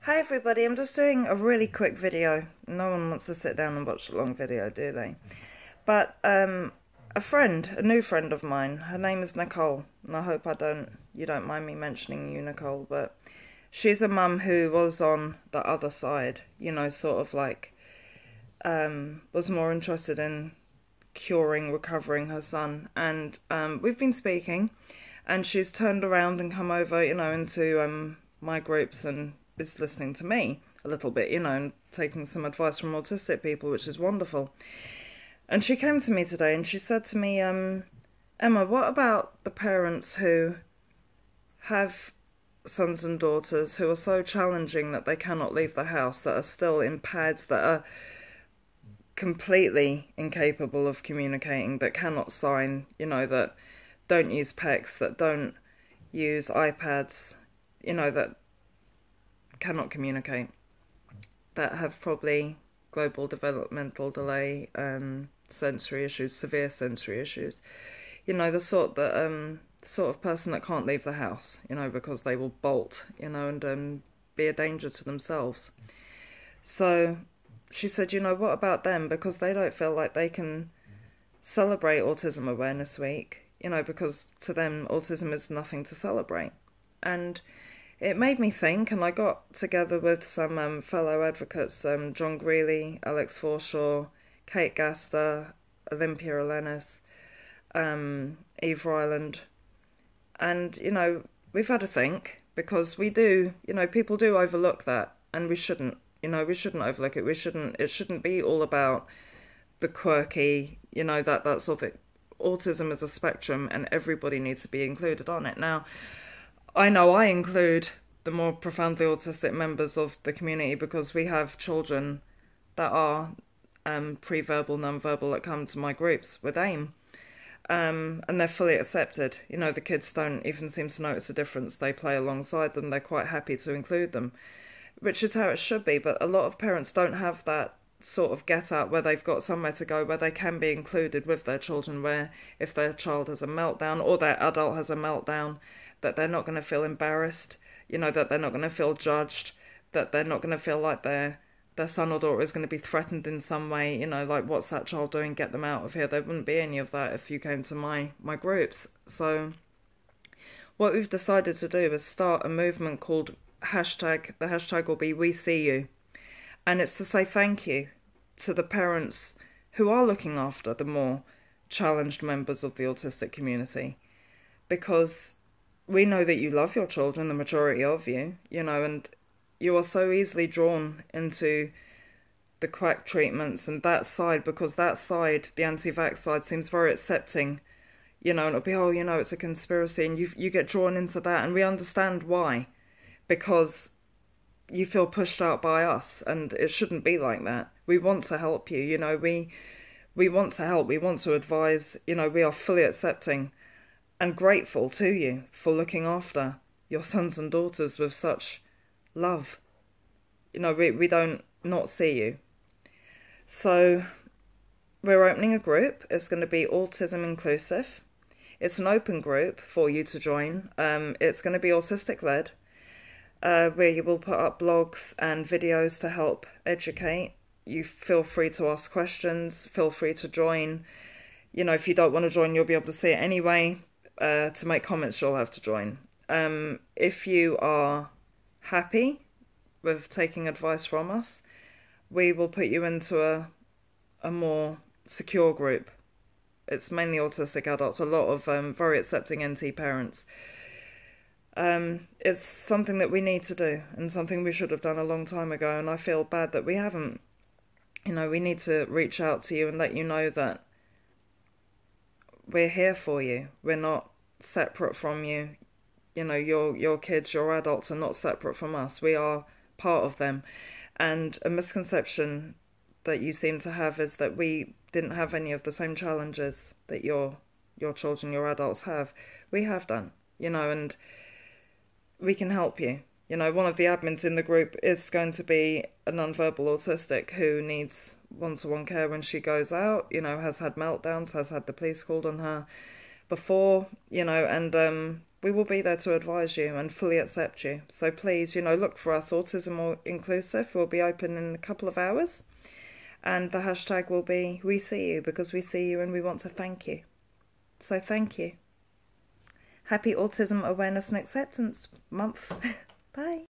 Hi everybody, I'm just doing a really quick video. No one wants to sit down and watch a long video, do they? But a new friend of mine, her name is Nicole, and I hope you don't mind me mentioning you, Nicole, but she's a mum who was on the other side, sort of like, was more interested in recovering her son, and we've been speaking, and she's turned around and come over, into my groups and is listening to me a little bit, and taking some advice from autistic people, which is wonderful. And she came to me today and she said to me, Emma, what about the parents who have sons and daughters who are so challenging that they cannot leave the house, that are still in pads, that are completely incapable of communicating, that cannot sign, that don't use PECs, that don't use iPads, that cannot communicate, that have probably global developmental delay, sensory issues, severe sensory issues, the sort of person that can't leave the house, because they will bolt, and be a danger to themselves. So she said, what about them? Because they don't feel like they can celebrate Autism Awareness Week, because to them autism is nothing to celebrate. And it made me think, and I got together with some fellow advocates, John Greeley, Alex Forshaw, Kate Gaster, Olympia Elenis, Eve Ryland, and, we've had a think, because we do, people do overlook that, and we shouldn't, we shouldn't overlook it. It shouldn't be all about the quirky, that sort of, autism is a spectrum and everybody needs to be included on it. Now, I know I include the more profoundly autistic members of the community because we have children that are pre-verbal, non-verbal that come to my groups with AIM. And they're fully accepted. The kids don't even seem to notice a difference. They play alongside them. They're quite happy to include them, which is how it should be. But a lot of parents don't have that sort of get out where they've got somewhere to go where they can be included with their children, where if their child has a meltdown or their adult has a meltdown, that they're not going to feel embarrassed, that they're not going to feel judged, that they're not going to feel like their son or daughter is going to be threatened in some way, like, what's that child doing, get them out of here. There wouldn't be any of that if you came to my groups. So what we've decided to do is start a movement called the hashtag will be We See You. And it's to say thank you to the parents who are looking after the more challenged members of the autistic community, because we know that you love your children, the majority of you, and you are so easily drawn into the quack treatments and that side, because that side, the anti-vax side, seems very accepting, and it'll be, it's a conspiracy, and you get drawn into that, and we understand why, because you feel pushed out by us, and it shouldn't be like that. We want to help you, we want to help, we want to advise, we are fully accepting and grateful to you for looking after your sons and daughters with such love. We don't not see you. So we're opening a group. It's going to be Autism Inclusive. It's an open group for you to join. It's going to be autistic led, where you will put up blogs and videos to help educate. You feel free to ask questions, feel free to join. If you don't want to join, you'll be able to see it anyway. To make comments, you'll have to join. If you are happy with taking advice from us, we will put you into a more secure group. It's mainly autistic adults, a lot of very accepting NT parents. It's something that we need to do, and something we should have done a long time ago, and I feel bad that we haven't. We need to reach out to you and let you know that we're here for you. We're not separate from you. Your kids, your adults are not separate from us. We are part of them. And a misconception that you seem to have is that we didn't have any of the same challenges that your children, your adults have. We have done, and we can help you. One of the admins in the group is going to be a non-verbal autistic who needs one-to-one care when she goes out, has had meltdowns, has had the police called on her before, and we will be there to advise you and fully accept you. So please, you know, look for us, Autism or Inclusive. We'll be open in a couple of hours. And the hashtag will be, we see you, because we see you and we want to thank you. So thank you. Happy Autism Awareness and Acceptance Month. Bye.